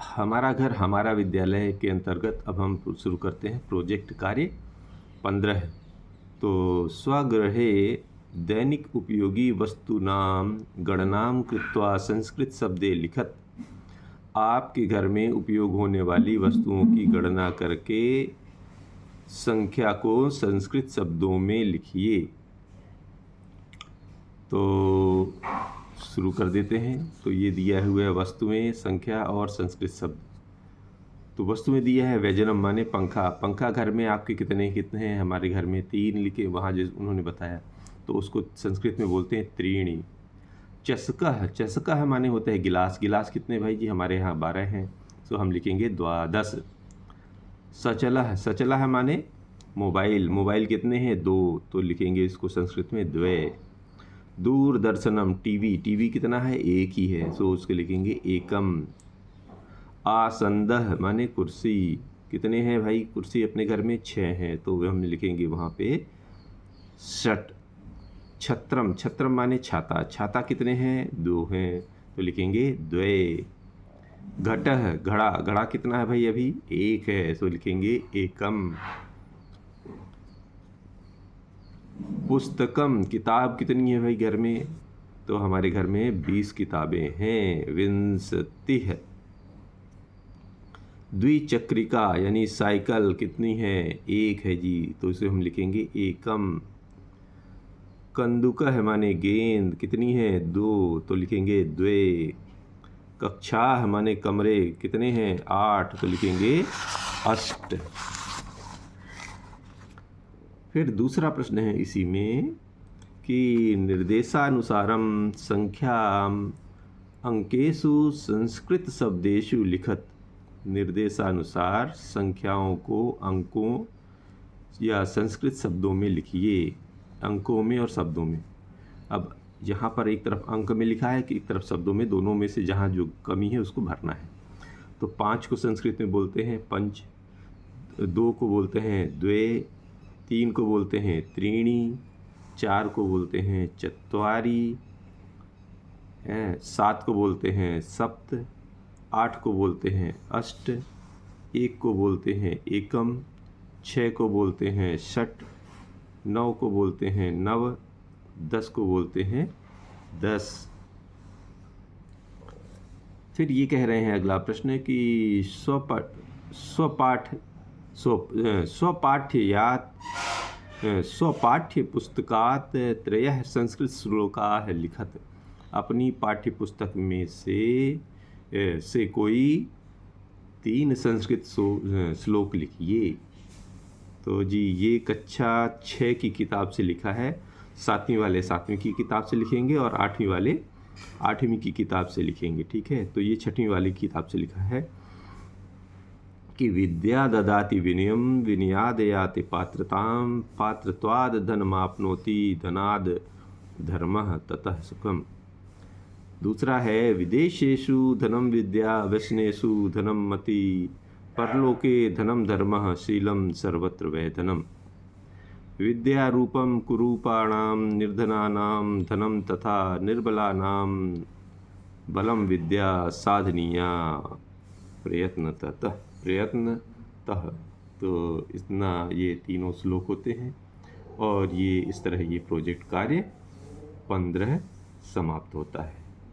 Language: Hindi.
हमारा घर हमारा विद्यालय के अंतर्गत अब हम शुरू करते हैं प्रोजेक्ट कार्य 15। तो स्वगृहे दैनिक उपयोगी वस्तूनां गणनां कृत्वा संस्कृत शब्दे लिखत। आपके घर में उपयोग होने वाली वस्तुओं की गणना करके संख्या को संस्कृत शब्दों में लिखिए। तो शुरू कर देते हैं। तो ये दिया हुआ है वस्तुएं, संख्या और संस्कृत शब्द। तो वस्तु में दिया है व्यजनम माने पंखा। पंखा घर में आपके कितने हैं? हमारे घर में 3 लिखे वहाँ जो उन्होंने बताया, तो उसको संस्कृत में बोलते हैं त्रीणी। चषकः, चषकः माने होता है गिलास। गिलास कितने भाई जी? हमारे यहाँ 12 हैं, तो हम लिखेंगे द्वादश। सचलः, सचलः माने मोबाइल। मोबाइल कितने हैं? 2, तो लिखेंगे इसको संस्कृत में द्वे। दूरदर्शनम टीवी। टीवी कितना है? 1 ही है, सो उसको लिखेंगे एकम। आसंदः माने कुर्सी। कितने हैं भाई कुर्सी अपने घर में? 6 हैं, तो हम लिखेंगे वहाँ पे षट। छत्रम, छत्रम माने छाता। छाता कितने हैं? 2 हैं, तो लिखेंगे द्वे। घटः, घड़ा। घड़ा कितना है भाई? अभी 1 है, तो लिखेंगे एकम। पुस्तकम, किताब कितनी है भाई घर में? तो हमारे घर में 20 किताबें हैं, विंशतिः। द्विचक्रिका यानी साइकिल कितनी है? 1 है जी, तो इसे हम लिखेंगे एकम। कंदुकः माने गेंद। कितनी है? 2, तो लिखेंगे द्वे। कक्षाः माने कमरे। कितने हैं? 8, तो लिखेंगे अष्ट। फिर दूसरा प्रश्न है इसी में कि निर्देशानुसारम संख्याम अंकेषु संस्कृत शब्देषु लिखत। निर्देशानुसार संख्याओं को अंकों या संस्कृत शब्दों में लिखिए, अंकों में और शब्दों में। अब यहाँ पर एक तरफ अंक में लिखा है कि एक तरफ शब्दों में, दोनों में से जहाँ जो कमी है उसको भरना है। तो 5 को संस्कृत में बोलते हैं पंच, 2 को बोलते हैं द्वे, 3 को बोलते हैं त्रीणी, 4 को बोलते हैं चत्वारि, 7 को बोलते हैं सप्त, 8 को बोलते हैं अष्ट, 1 को बोलते हैं एकम, 6 को बोलते हैं षट, 9 को बोलते हैं नव, 10 को बोलते हैं 10। फिर ये कह रहे हैं अगला प्रश्न कि स्वपाठ्य पुस्तकात त्रयः संस्कृत श्लोकाः लिखत। अपनी पाठ्य पुस्तक में से कोई 3 संस्कृत श्लोक लिखिए। तो जी ये कक्षा 6 की किताब से लिखा है। 7वीं वाले 7वीं की किताब से लिखेंगे और 8वीं वाले 8वीं की किताब से लिखेंगे। ठीक है, तो ये 6वीं वाली किताब से लिखा है कि विद्या ददाति विनयम विनयाद याति पात्रताम पात्रत्वाद धनमाप्नोति धनाद धर्मः ततः सुखम। दूसरा है विदेशेषु धनम विद्या व्यसनेषु धनम मति परलोके धनम धर्मः शीलम सर्वत्र वै धनम। विद्या रूपम कुरूपाणां निर्धनानां धनम तथा निर्बलानां बलम विद्या साधनीया प्रयत्नतः। तो इतना ये तीनों श्लोक होते हैं और ये इस तरह ये प्रोजेक्ट कार्य 15 समाप्त होता है।